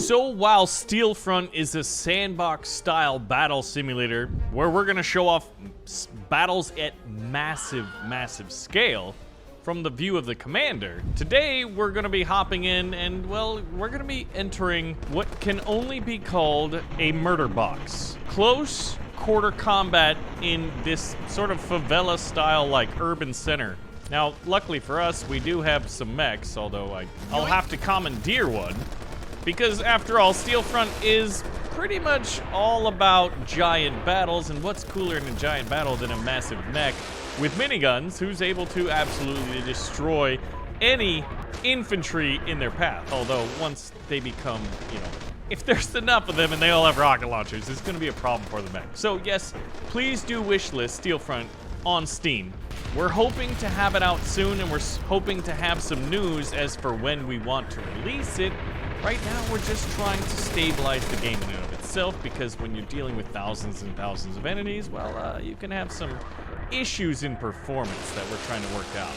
So while Steelfront is a sandbox-style battle simulator where we're gonna show off battles at massive scale from the view of the commander, today we're gonna be hopping in and, well, we're gonna be entering what can only be called a murder box. Close quarter combat in this sort of favela-style, like, urban center. Now, luckily for us, we do have some mechs, although I'll have to commandeer one. Because after all, Steelfront is pretty much all about giant battles, and what's cooler in a giant battle than a massive mech with miniguns who's able to absolutely destroy any infantry in their path. Although, once they become, you know, if there's enough of them and they all have rocket launchers, it's gonna be a problem for the mech. So yes, please do wishlist Steelfront on Steam. We're hoping to have it out soon, and we're hoping to have some news as for when we want to release it. Right now, we're just trying to stabilize the game in and of itself, because when you're dealing with thousands and thousands of entities, well, you can have some issues in performance that we're trying to work out.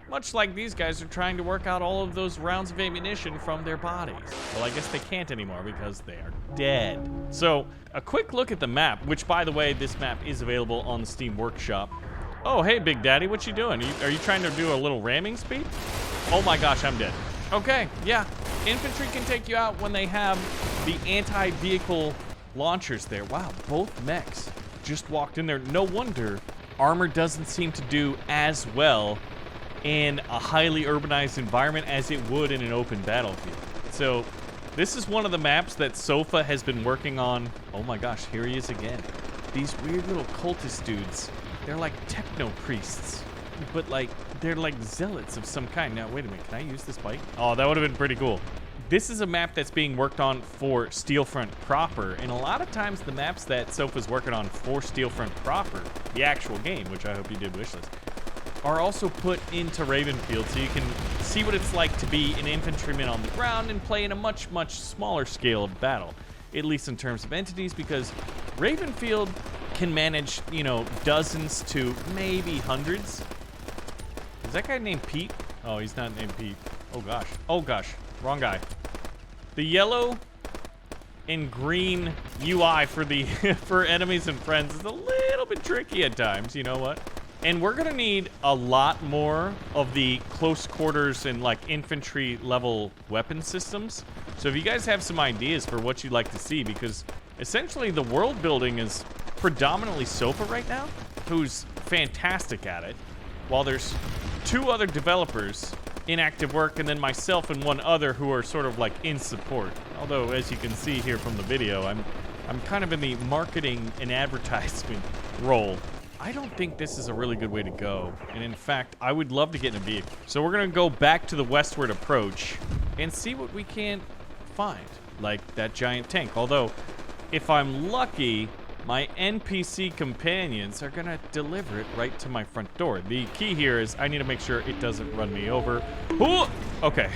Much like these guys are trying to work out all of those rounds of ammunition from their bodies. Well, I guess they can't anymore because they are dead. So, a quick look at the map, which, by the way, this map is available on the Steam Workshop. Oh, hey, Big Daddy, what you doing? Are you trying to do a little ramming speed? Oh my gosh, I'm dead. Okay, yeah. Infantry can take you out when they have the anti-vehicle launchers there. Wow, both mechs just walked in there. No wonder armor doesn't seem to do as well in a highly urbanized environment as it would in an open battlefield. So this is one of the maps that Sofa has been working on. Oh my gosh, here he is again. These weird little cultist dudes. They're like techno priests, but like they're like zealots of some kind. Now, wait a minute, can I use this bike? Oh, that would have been pretty cool. This is a map that's being worked on for Steelfront proper, and a lot of times the maps that Sofa's working on for Steelfront proper, the actual game, which I hope you did wishlist, are also put into Ravenfield, so you can see what it's like to be an infantryman on the ground and play in a much smaller scale of battle, at least in terms of entities, because Ravenfield can manage, you know, dozens to maybe hundreds. Is that guy named Pete? Oh, he's not named Pete. Oh gosh. Oh gosh. Wrong guy. The yellow and green UI for the for enemies and friends is a little bit tricky at times, you know what? And we're gonna need a lot more of the close quarters and like infantry level weapon systems. So if you guys have some ideas for what you'd like to see, because essentially the world building is predominantly Sofa right now, who's fantastic at it, while there's two other developers in active work, and then myself and one other who are sort of like in support. Although, as you can see here from the video, I'm kind of in the marketing and advertisement role. I don't think this is a really good way to go, and in fact, I would love to get in a vehicle. So we're gonna go back to the westward approach and see what we can find, like that giant tank. Although, if I'm lucky, my NPC companions are gonna deliver it right to my front door. The key here is I need to make sure it doesn't run me over. Ooh! Okay.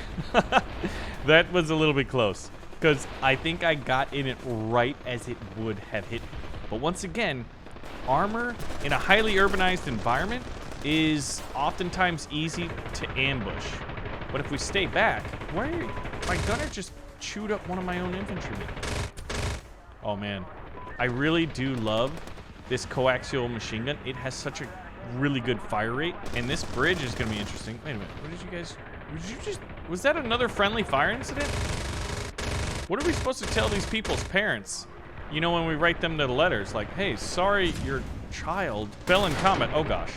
That was a little bit close, because I think I got in it right as it would have hit me. But once again, armor in a highly urbanized environment is oftentimes easy to ambush. But if we stay back, why are you? My gunner just chewed up one of my own infantrymen. Oh man. I really do love this coaxial machine gun. It has such a really good fire rate, and this bridge is gonna be interesting. Wait a minute, what did you guys, was that another friendly fire incident? What are we supposed to tell these people's parents? You know, when we write them the letters, like, hey, sorry your child fell in combat. Oh gosh.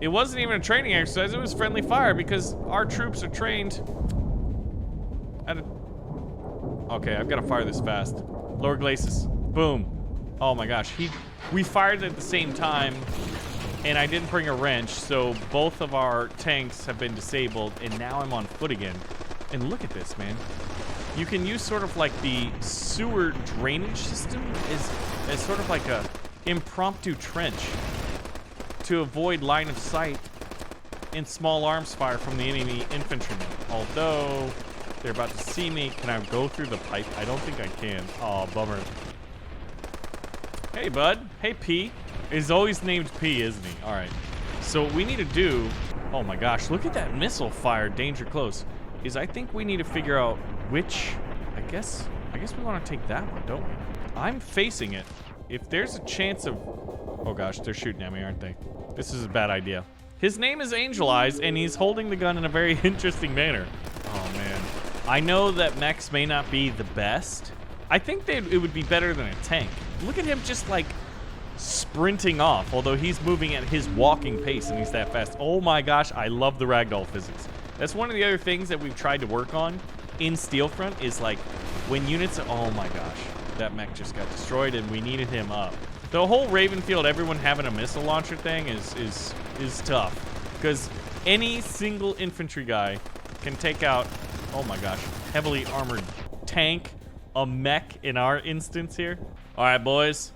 It wasn't even a training exercise, it was friendly fire, because our troops are trained at a... Okay, I've gotta fire this fast. Lower glacis, boom. Oh my gosh, we fired at the same time, and I didn't bring a wrench, so both of our tanks have been disabled, and now I'm on foot again. And look at this, man. You can use sort of like the sewer drainage system as sort of like a impromptu trench to avoid line of sight and small arms fire from the enemy infantrymen. Although they're about to see me. Can I go through the pipe? I don't think I can. Oh, bummer. Hey, bud. Hey, P. He's always named P, isn't he? All right. So what we need to do... Oh, my gosh. Look at that missile fire. Danger close. Is I think we need to figure out which... I guess I guess we want to take that one, don't we? I'm facing it. If there's a chance of... Oh gosh, they're shooting at me, aren't they? This is a bad idea. His name is Angel Eyes, and he's holding the gun in a very interesting manner. Oh man. I know that mechs may not be the best. I think it would be better than a tank. Look at him just like sprinting off, although he's moving at his walking pace and he's that fast. Oh my gosh, I love the ragdoll physics. That's one of the other things that we've tried to work on in Steelfront is like when units, oh my gosh, that mech just got destroyed and we needed him up. The whole Ravenfield, everyone having a missile launcher thing is tough because any single infantry guy can take out, oh my gosh, heavily armored tank, a mech in our instance here. All right, boys,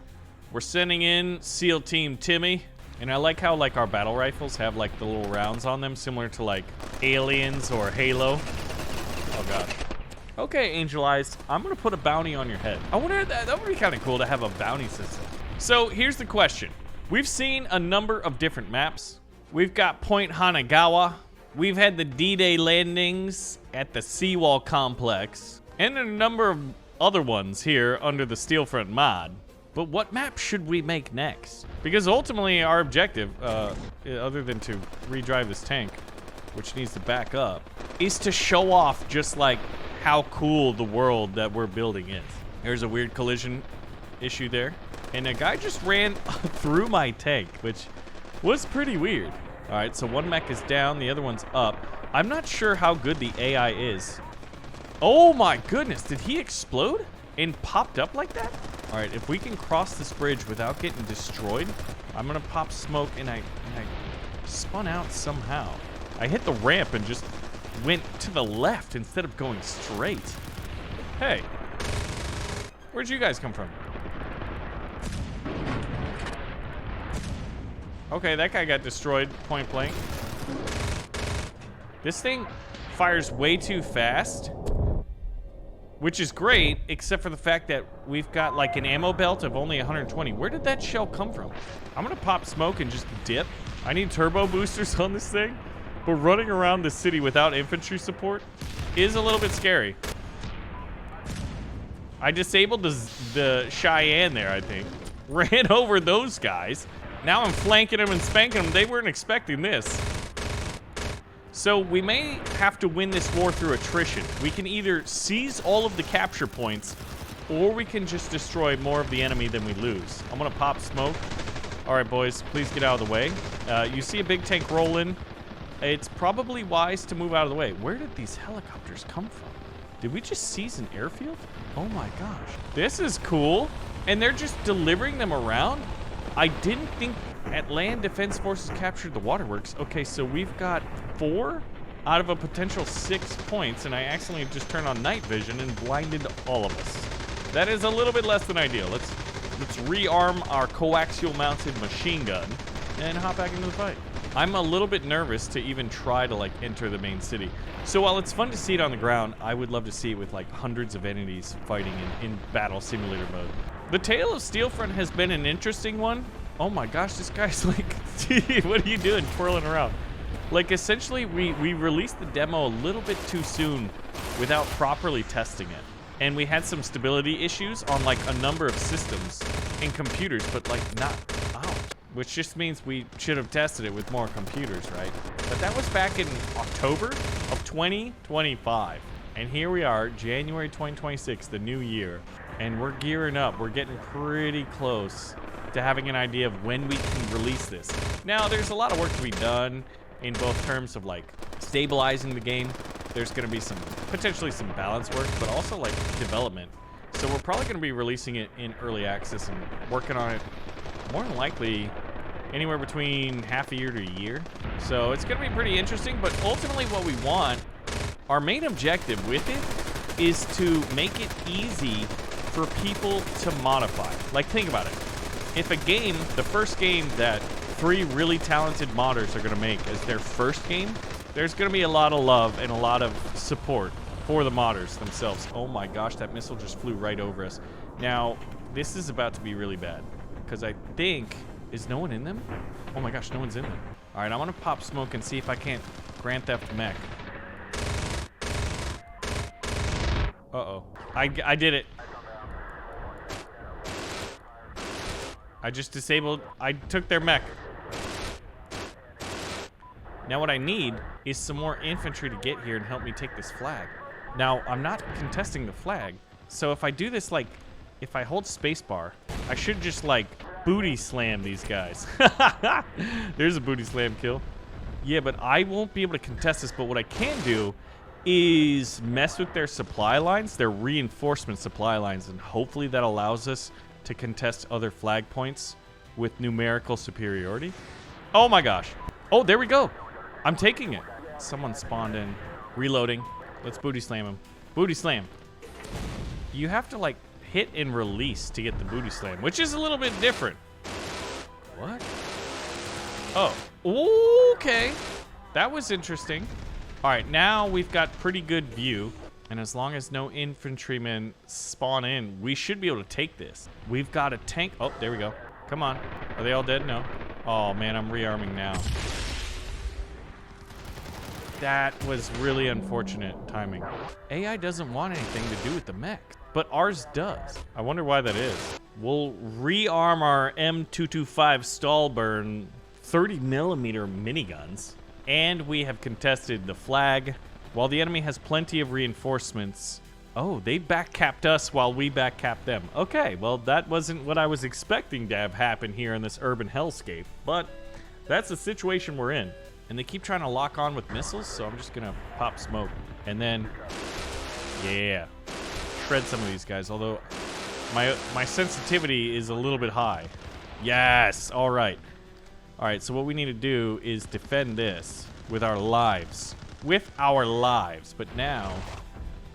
we're sending in SEAL Team Timmy. And I like how like our battle rifles have like the little rounds on them, similar to like Aliens or Halo. Oh gosh. Okay, Angel Eyes, I'm gonna put a bounty on your head. I wonder, that would be kind of cool to have a bounty system. So here's the question. We've seen a number of different maps. We've got Point Hanagawa. We've had the D-Day landings at the Seawall Complex. And a number of other ones here under the Steelfront mod. But what map should we make next? Because ultimately our objective, other than to redrive this tank, which needs to back up, is to show off just like how cool the world that we're building is. There's a weird collision issue there. And a guy just ran through my tank, which was pretty weird. All right, so one mech is down, the other one's up. I'm not sure how good the AI is. Oh my goodness, did he explode and popped up like that? All right, if we can cross this bridge without getting destroyed, I'm gonna pop smoke and I spun out somehow. I hit the ramp and just went to the left instead of going straight. Hey, where'd you guys come from? Okay, that guy got destroyed point blank. This thing fires way too fast, which is great, except for the fact that we've got like an ammo belt of only 120. Where did that shell come from? I'm gonna pop smoke and just dip. I need turbo boosters on this thing, but running around the city without infantry support is a little bit scary. I disabled the Cheyenne there, I think. Ran over those guys. Now I'm flanking them and spanking them. They weren't expecting this. So we may have to win this war through attrition. We can either seize all of the capture points, or we can just destroy more of the enemy than we lose. I'm gonna pop smoke. All right, boys, please get out of the way. You see a big tank roll in. It's probably wise to move out of the way. Where did these helicopters come from? Did we just seize an airfield? Oh my gosh. This is cool. And they're just delivering them around? I didn't think at land defense forces captured the waterworks. Okay, so we've got 4 out of a potential 6 points, and I accidentally just turned on night vision and blinded all of us. That is a little bit less than ideal. Let's rearm our coaxial mounted machine gun and hop back into the fight. I'm a little bit nervous to even try to like enter the main city. So while it's fun to see it on the ground, I would love to see it with like hundreds of entities fighting in battle simulator mode. The tale of Steelfront has been an interesting one. Oh my gosh, this guy's like, what are you doing twirling around? Like essentially we released the demo a little bit too soon without properly testing it. And we had some stability issues on like a number of systems and computers, but like not out. Which just means we should have tested it with more computers, right? But that was back in October of 2025. And here we are, January 2026, the new year. And we're gearing up. We're getting pretty close to having an idea of when we can release this. Now, there's a lot of work to be done in both terms of like stabilizing the game. There's gonna be potentially some balance work, but also like development. So we're probably gonna be releasing it in early access and working on it more than likely anywhere between half a year to a year. So it's gonna be pretty interesting, but ultimately what we want, our main objective with it is to make it easy for people to modify. Like think about it. If a game, the first game that 3 really talented modders are gonna make as their first game, there's gonna be a lot of love and a lot of support for the modders themselves. Oh my gosh, that missile just flew right over us. Now, this is about to be really bad. Because I think, is no one in them? Oh my gosh, no one's in them. All right, I'm gonna pop smoke and see if I can't Grand Theft Mech. Uh-oh. Uh-oh. I did it. I just disabled. I took their mech. Now what I need is some more infantry to get here and help me take this flag. Now, I'm not contesting the flag. So if I do this, like, if I hold spacebar, I should just, like, booty slam these guys. There's a booty slam kill. Yeah, but I won't be able to contest this, but what I can do is mess with their supply lines, their reinforcement supply lines, and hopefully that allows us to contest other flag points with numerical superiority. Oh my gosh. Oh, there we go. I'm taking it. Someone spawned in. Reloading. Let's booty slam him. Booty slam. You have to, like, hit and release to get the booty slam, which is a little bit different. What? Oh, okay. That was interesting. All right, now we've got pretty good view, and as long as no infantrymen spawn in, we should be able to take this. We've got a tank. Oh, there we go. Come on. Are they all dead? No. Oh, man, I'm rearming now. That was really unfortunate timing. AI doesn't want anything to do with the mech, but ours does. I wonder why that is. We'll rearm our M225 Stahlburn 30mm miniguns, and we have contested the flag. While the enemy has plenty of reinforcements. Oh, they backcapped us while we backcapped them. Okay, well, that wasn't what I was expecting to have happen here in this urban hellscape, but that's the situation we're in. And they keep trying to lock on with missiles, so I'm just gonna pop smoke. And then, yeah, shred some of these guys, although my sensitivity is a little bit high. Yes, all right. All right, so what we need to do is defend this with our lives. With our lives, but now,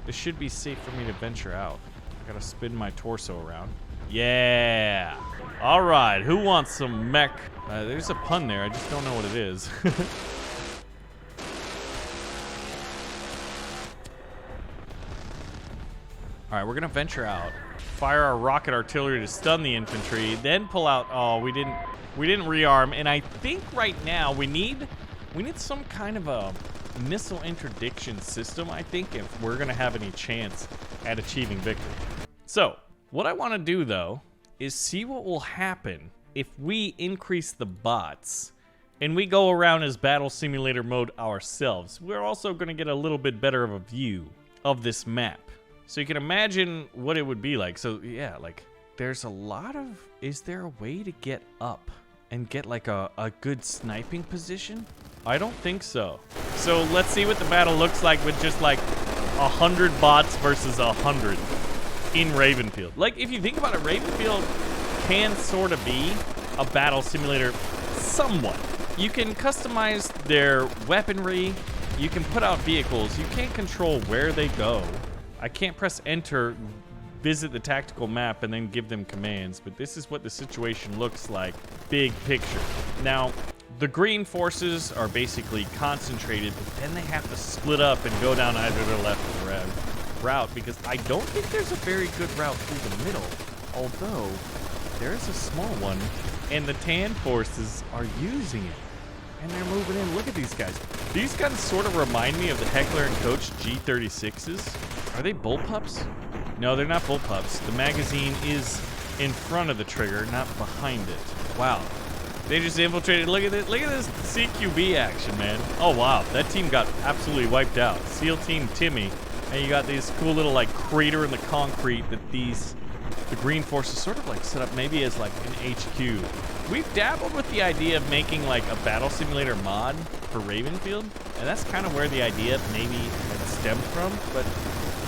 this should be safe for me to venture out. I gotta spin my torso around. Yeah. All right, who wants some mech? There's a pun there, I just don't know what it is. All right, we're gonna venture out, fire our rocket artillery to stun the infantry, then pull out. Oh, we didn't rearm, and I think right now we need some kind of a missile interdiction system, I think, if we're gonna have any chance at achieving victory. So, what I wanna do though, is see what will happen if we increase the bots and we go around as battle simulator mode ourselves. We're also gonna get a little bit better of a view of this map. So you can imagine what it would be like. So yeah, like there's a lot of, is there a way to get up and get like a good sniping position? I don't think so. So let's see what the battle looks like with just like 100 bots versus 100 in Ravenfield. Like if you think about it, Ravenfield can sort of be a battle simulator somewhat. You can customize their weaponry. You can put out vehicles. You can't control where they go. I can't press enter, visit the tactical map, and then give them commands, but this is what the situation looks like, big picture. Now, the green forces are basically concentrated, but then they have to split up and go down either the left or the right route, because I don't think there's a very good route through the middle, although there is a small one, and the tan forces are using it. And they're moving in. Look at these guys. These guns sort of remind me of the Heckler & Koch G36s. Are they bullpups? No, they're not bullpups. The magazine is in front of the trigger, not behind it. Wow. They just infiltrated. Look at this. Look at this CQB action, man. Oh, wow. That team got absolutely wiped out. SEAL Team Timmy. And you got these cool little, like, crater in the concrete that the green forces sort of, like, set up maybe as, like, an HQ. We've dabbled with the idea of making like a battle simulator mod for Ravenfield, and that's kind of where the idea maybe stemmed from, but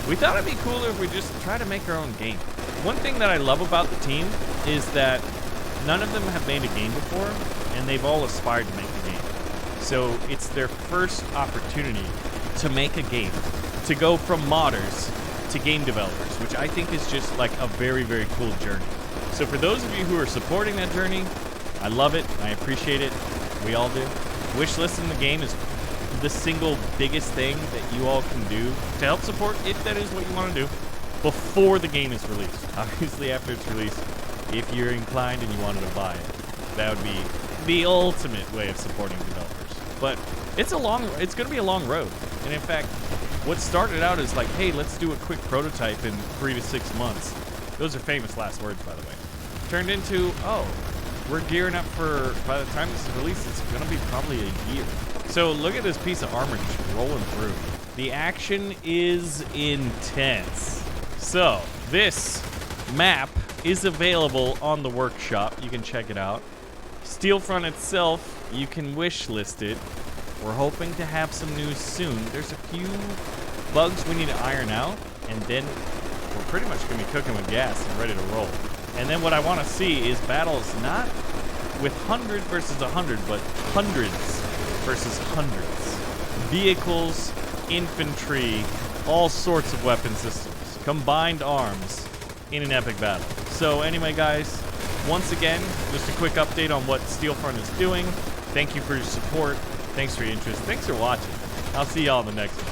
we thought it'd be cooler if we just try to make our own game. One thing that I love about the team is that none of them have made a game before, and they've all aspired to make a game. So it's their first opportunity to make a game, to go from modders to game developers, which I think is just like a very, very cool journey. So for those of you who are supporting that journey, I love it. I appreciate it. We all do. Wishlist the game is the single biggest thing that you all can do to help support, if that is what you want to do, before the game is released. Obviously, after it's released, if you're inclined and you wanted to buy it, that would be the ultimate way of supporting developers. But it's going to be a long road. And in fact, what started out as like, hey, let's do a quick prototype in 3 to 6 months. Those are famous last words, by the way. Turned into, oh, we're gearing up for, by the time this is released, it's gonna be probably a year. So look at this piece of armor just rolling through. The action is intense. So this map is available on the workshop. You can check it out. Steelfront itself, you can wish list it. We're hoping to have some news soon. There's a few bugs we need to iron out, and then we're pretty much gonna be cooking with gas and ready to roll. And then what I want to see is battles not with 100 versus 100, but hundreds versus hundreds. Vehicles, infantry, all sorts of weapon systems, combined arms in an epic battle. So anyway, guys, once again, just a quick update on what Steelfront is doing. Thank you for your support. Thanks for your interest. Thanks for watching. I'll see y'all in the next one.